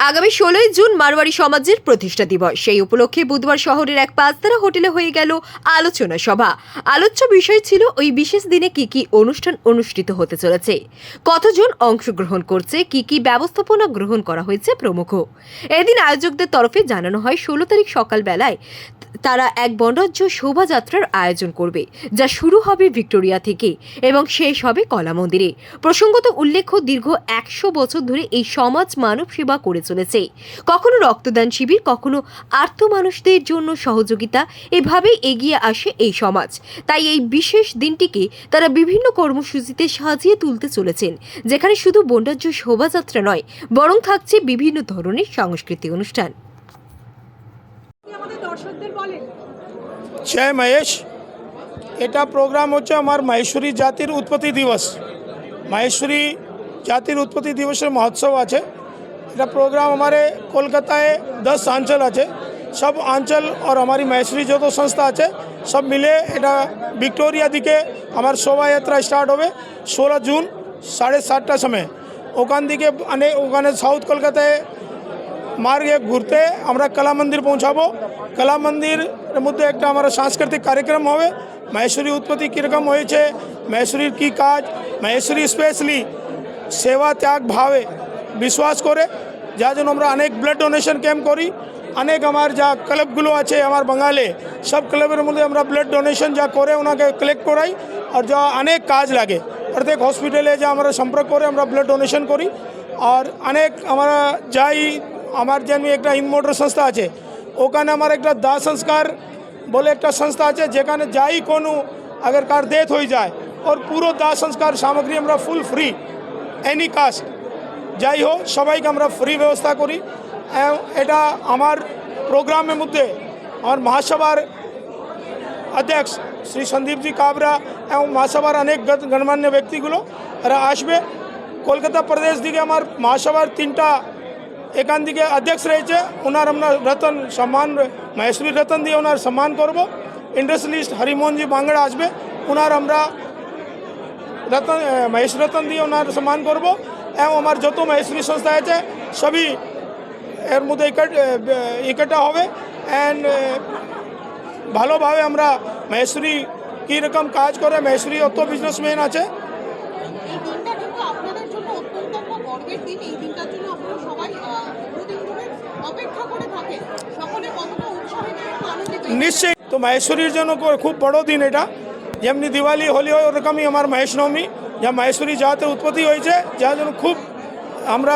আগামী 16ই জুন মারওয়ারি সমাজের প্রতিষ্ঠা দিবস। সেই উপলক্ষে বুধবার শহরের এক পাঁচতারা হোটেলে হয়ে গেল আলোচনা সভা। আলোচ্য বিষয় ছিল ওই বিশেষ দিনে কি কি অনুষ্ঠান অনুষ্ঠিত হতে চলেছে, কতজন অংশগ্রহণ করছে, কি কি ব্যবস্থাপনা গ্রহণ করা হয়েছে প্রমুখ। এদিন আয়োজকদের তরফে জানানো হয় 16 তারিখ সকালবেলায় তারা এক বর্ণাঢ্য শোভাযাত্রার আয়োজন করবে, যা শুরু হবে ভিক্টোরিয়া থেকে এবং শেষ হবে কলা মন্দিরে। প্রসঙ্গত উল্লেখ্য, দীর্ঘ 100 বছর ধরে এই সমাজ মানব সেবা করে চলেছে। কখনো রক্তদান শিবির, কখনো আর্ত মানুষদের জন্য সহযোগিতা, এভাবেই এগিয়ে আসে এই সমাজ। তাই এই বিশেষ দিনটিকে তারা বিভিন্ন কর্মসূচিতে সাজিয়ে তুলতে চলেছেন, যেখানে শুধু বর্ণাঢ্য শোভাযাত্রা নয়, বরং থাকছে বিভিন্ন ধরনের সাংস্কৃতিক অনুষ্ঠান। जय महेश এটা প্রোগ্রাম হচ্ছে আমার মাহেশ্বরী জাতির উৎপত্তি দিবস। মাহেশ্বরী জাতির উৎপত্তি দিবসের মহোৎসব আছে। এটা प्रोग्राम हमारे কলকাতায় 10 অঞ্চল আছে। সব অঞ্চল আর हमारी মাহেশ্বরী যত সংস্থা আছে সব মিলে এটা ভিক্টোরিয়া দিকে আমার শোভাযাত্রা স্টার্ট হবে 16 জুন 7:30টার সময়। ওখান থেকে ওখানে সাউথ কলকাতায় মার্গে ঘুরতে আমরা কলা মন্দির পৌঁছাবো। কলা মন্দিরের মধ্যে একটা আমার সাংস্কৃতিক কার্যক্রম হবে। মাহেশ্বরী উৎপত্তি কীরকম হয়েছে, মাহেশ্বরীর কী কাজ, মাহেশ্বরী স্পেশালি সেবা ত্যাগ ভাবে বিশ্বাস করে, যার জন্য আমরা অনেক ব্লাড ডোনেশন ক্যাম্প করি। অনেক আমার যা ক্লাবগুলো আছে আমার বাঙালি সব ক্লাবের মধ্যে আমরা ব্লাড ডোনেশন যা করে ওনাকে কালেক্ট করাই। আর যা অনেক কাজ লাগে প্রত্যেক হসপিটালে যা আমরা সম্পর্ক করে আমরা ব্লাড ডোনেশন করি। আর অনেক আমরা যাই আমার যেমনি একটা ইনমোটর সংস্থা আছে, ওখানে আমার একটা দাহ সংস্কার বলে একটা সংস্থা আছে, যেখানে যাই কোনো अगर কার ডেথ হয়ে যায় ওর পুরো দাহ সংস্কার সামগ্রী আমরা ফুল ফ্রি এনি কাস্ট যাই হোক সবাইকে আমরা ফ্রি ব্যবস্থা করি। এটা আমার প্রোগ্রামের মধ্যে আমার মহাসভার অধ্যক্ষ শ্রী সন্দীপজি কাবরা এবং মহাসভার অনেক গণমান্য ব্যক্তিগুলো এরা আসবে। কলকাতা প্রদেশ দিকে আমার মহাসভার 3টা এখান দিকে অধ্যক্ষ রয়েছে, ওনার আমরা রতন সম্মান মাহেশ্বরী রতন দিয়ে ওনার সম্মান করব। ইন্ডাস্ট্রিয়ালিস্ট হরিমোহনজি বাংড়া আসবে, ওনার আমরা রতন মাহেশ্বরী রতন দিয়ে ওনার সম্মান করব। এবং আমার যত মাহেশ্বরী সংস্থা আছে সবই এর মধ্যে ইকট্ঠা হবে। অ্যান্ড ভালোভাবে আমরা মাহেশ্বরী কীরকম কাজ করে, মাহেশ্বরী অত বিজনেসম্যান আছে। নিশ্চয়ই তো মাহেশ্বরীর জন্য খুব বড় দিন এটা। যেমনি দিওয়ালি হোলি হয় ওরকমই আমার মহেশ নবমী, যা মাহেশ্বরী জাতের উৎপত্তি হয়েছে, যার জন্য খুব আমরা